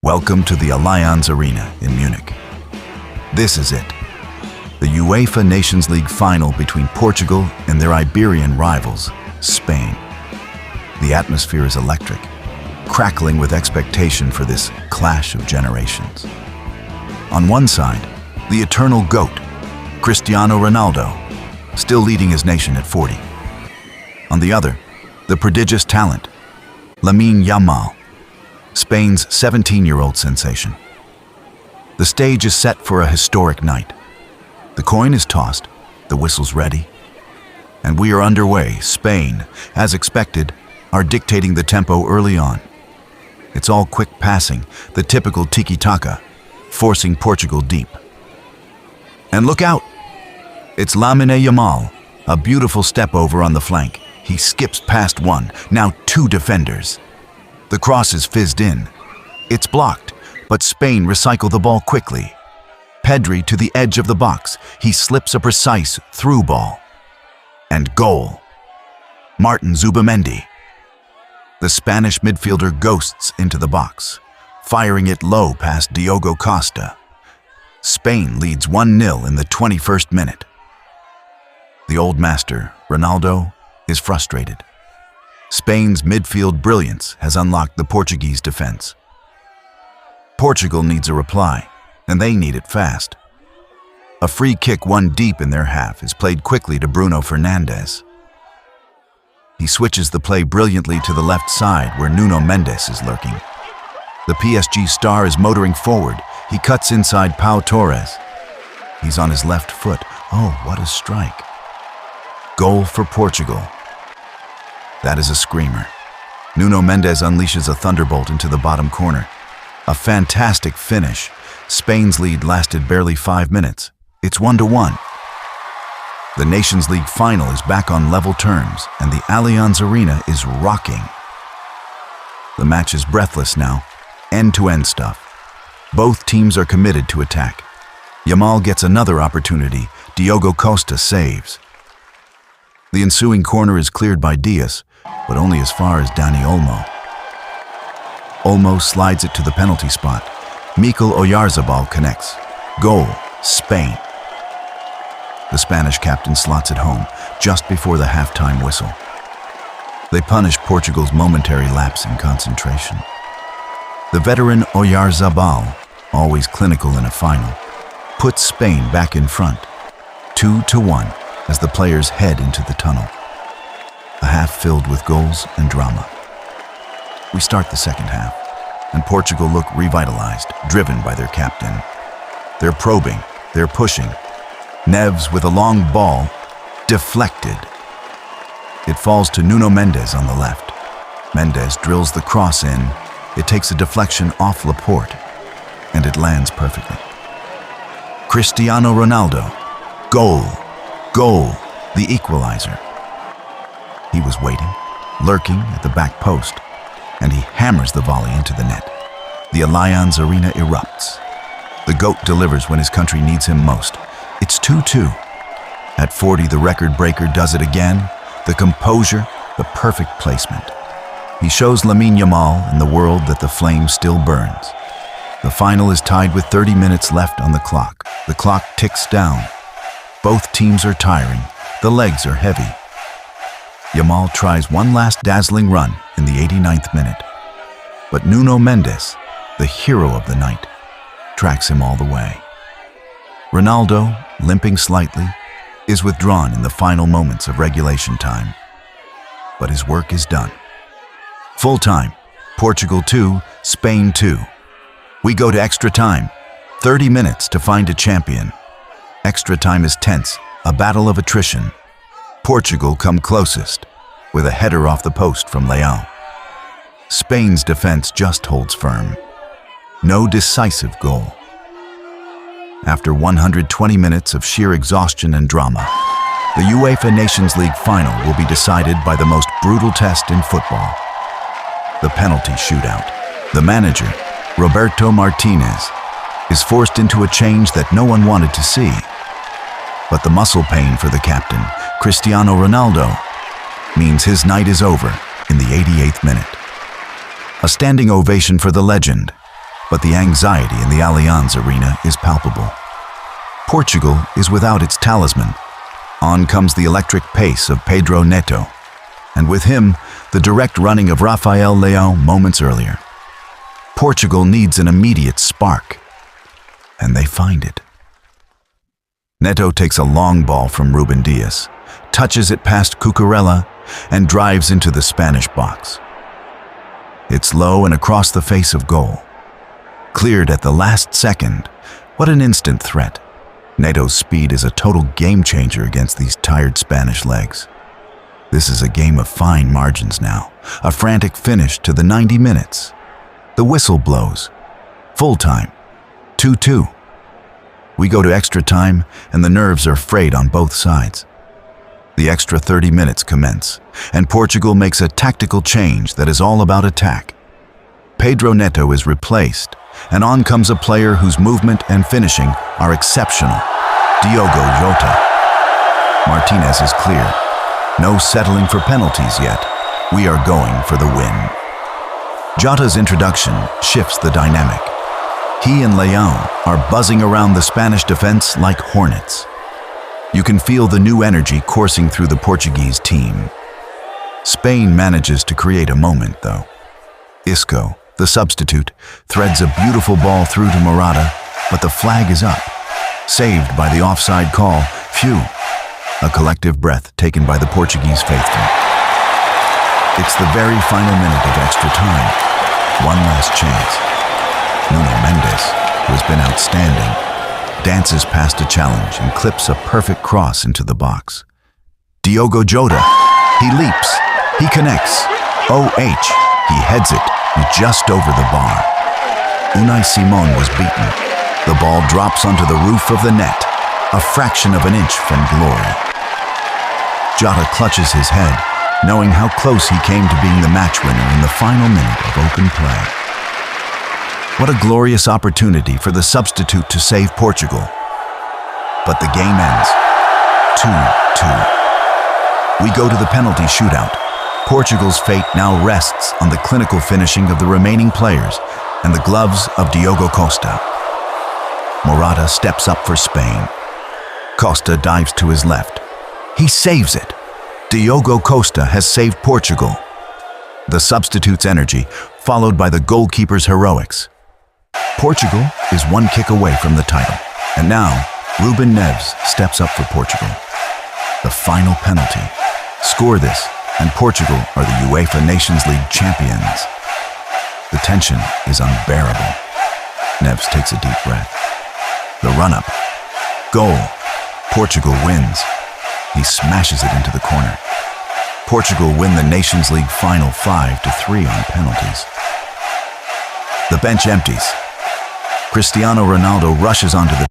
Welcome to the Allianz Arena in Munich. This is it, the UEFA Nations League Final between Portugal and their Iberian rivals, Spain. The atmosphere is electric, crackling with expectation for this clash of generations. On one side, the eternal GOAT, Cristiano Ronaldo, still leading his nation at 40. On the other, the prodigious talent, Lamine Yamal, Spain's 17-year-old sensation. The stage is set for a historic night. The coin is tossed, the whistle's ready, and we are underway. Spain, as expected, are dictating the tempo early on. It's all quick passing, the typical tiki-taka, forcing Portugal deep. And look out! It's Lamine Yamal, a beautiful step over on the flank. He skips past one, now two defenders. The cross is fizzed in. It's blocked, but Spain recycle the ball quickly. Pedri to the edge of the box. He slips a precise through ball. And goal. Martin Zubamendi. The Spanish midfielder ghosts into the box, firing it low past Diogo Costa. Spain leads 1-0 in the 21st minute. The old master, Ronaldo, is frustrated. Spain's midfield brilliance has unlocked the Portuguese defense. Portugal needs a reply, and they need it fast. A free kick won deep in their half is played quickly to Bruno Fernandes. He switches the play brilliantly to the left side where Nuno Mendes is lurking. The PSG star is motoring forward. He cuts inside Pau Torres. He's on his left foot. Oh, what a strike. Goal for Portugal. That is a screamer. Nuno Mendes unleashes a thunderbolt into the bottom corner. A fantastic finish. Spain's lead lasted barely 5 minutes. It's 1-1. The Nations League Final is back on level terms, and the Allianz Arena is rocking. The match is breathless now, end-to-end stuff. Both teams are committed to attack. Yamal gets another opportunity. Diogo Costa saves. The ensuing corner is cleared by Diaz, but only as far as Dani Olmo. Olmo slides it to the penalty spot. Mikel Oyarzabal connects. Goal, Spain. The Spanish captain slots it home just before the halftime whistle. They punish Portugal's momentary lapse in concentration. The veteran Oyarzabal, always clinical in a final, puts Spain back in front, 2-1, as the players head into the tunnel. A half filled with goals and drama. We start the second half, and Portugal look revitalized, driven by their captain. They're probing, they're pushing. Neves with a long ball, deflected. It falls to Nuno Mendes on the left. Mendes drills the cross in. It takes a deflection off Laporte, and it lands perfectly. Cristiano Ronaldo. Goal. Goal. The equalizer. He was waiting, lurking at the back post, and he hammers the volley into the net. The Allianz Arena erupts. The GOAT delivers when his country needs him most. It's 2-2. At 40, the record breaker does it again. The composure, the perfect placement. He shows Lamine Yamal and the world that the flame still burns. The final is tied with 30 minutes left on the clock. The clock ticks down. Both teams are tiring. The legs are heavy. Yamal tries one last dazzling run in the 89th minute. But Nuno Mendes, the hero of the night, tracks him all the way. Ronaldo, limping slightly, is withdrawn in the final moments of regulation time. But his work is done. Full time, Portugal 2, Spain 2. We go to extra time, 30 minutes to find a champion. Extra time is tense, a battle of attrition. Portugal come closest, with a header off the post from Leão. Spain's defense just holds firm. No decisive goal. After 120 minutes of sheer exhaustion and drama, the UEFA Nations League Final will be decided by the most brutal test in football. The penalty shootout. The manager, Roberto Martinez, is forced into a change that no one wanted to see. But the muscle pain for the captain, Cristiano Ronaldo, means his night is over in the 88th minute. A standing ovation for the legend. but the anxiety in the Allianz Arena is palpable. Portugal is without its talisman. On comes the electric pace of Pedro Neto, and with him, the direct running of Rafael Leão moments earlier. Portugal needs an immediate spark, and they find it. Neto takes a long ball from Ruben Dias, touches it past Cucurella, and drives into the Spanish box. It's low and across the face of goal. Cleared at the last second. What an instant threat. Neto's speed is a total game-changer against these tired Spanish legs. This is a game of fine margins now, a frantic finish to the 90 minutes. The whistle blows. Full time. 2-2. We go to extra time, and the nerves are frayed on both sides. The extra 30 minutes commence, and Portugal makes a tactical change that is all about attack. Pedro Neto is replaced, and on comes a player whose movement and finishing are exceptional, Diogo Jota. Martinez is clear. No settling for penalties yet. We are going for the win. Jota's introduction shifts the dynamic. He and Leão are buzzing around the Spanish defense like hornets. You can feel the new energy coursing through the Portuguese team. Spain manages to create a moment, though. Isco, the substitute, threads a beautiful ball through to Morata, but the flag is up. Saved by the offside call. Phew. A collective breath taken by the Portuguese faithful. It's the very final minute of extra time. One last chance. Nuno Mendes, who has been outstanding, dances past a challenge and clips a perfect cross into the box. Diogo Jota. He leaps. He connects. OH. He heads it just over the bar. Unai Simon was beaten. The ball drops onto the roof of the net, a fraction of an inch from glory. Jota clutches his head, knowing how close he came to being the match winner in the final minute of open play. What a glorious opportunity for the substitute to save Portugal. But the game ends. 2-2. We go to the penalty shootout. Portugal's fate now rests on the clinical finishing of the remaining players and the gloves of Diogo Costa. Morata steps up for Spain. Costa dives to his left. He saves it. Diogo Costa has saved Portugal. The substitute's energy, followed by the goalkeeper's heroics. Portugal is one kick away from the title. And now, Ruben Neves steps up for Portugal. The final penalty. Score this, and Portugal are the UEFA Nations League champions. The tension is unbearable. Neves takes a deep breath. The run-up. Goal. Portugal wins. He smashes it into the corner. Portugal win the Nations League Final 5-3 on penalties. The bench empties. Cristiano Ronaldo rushes onto the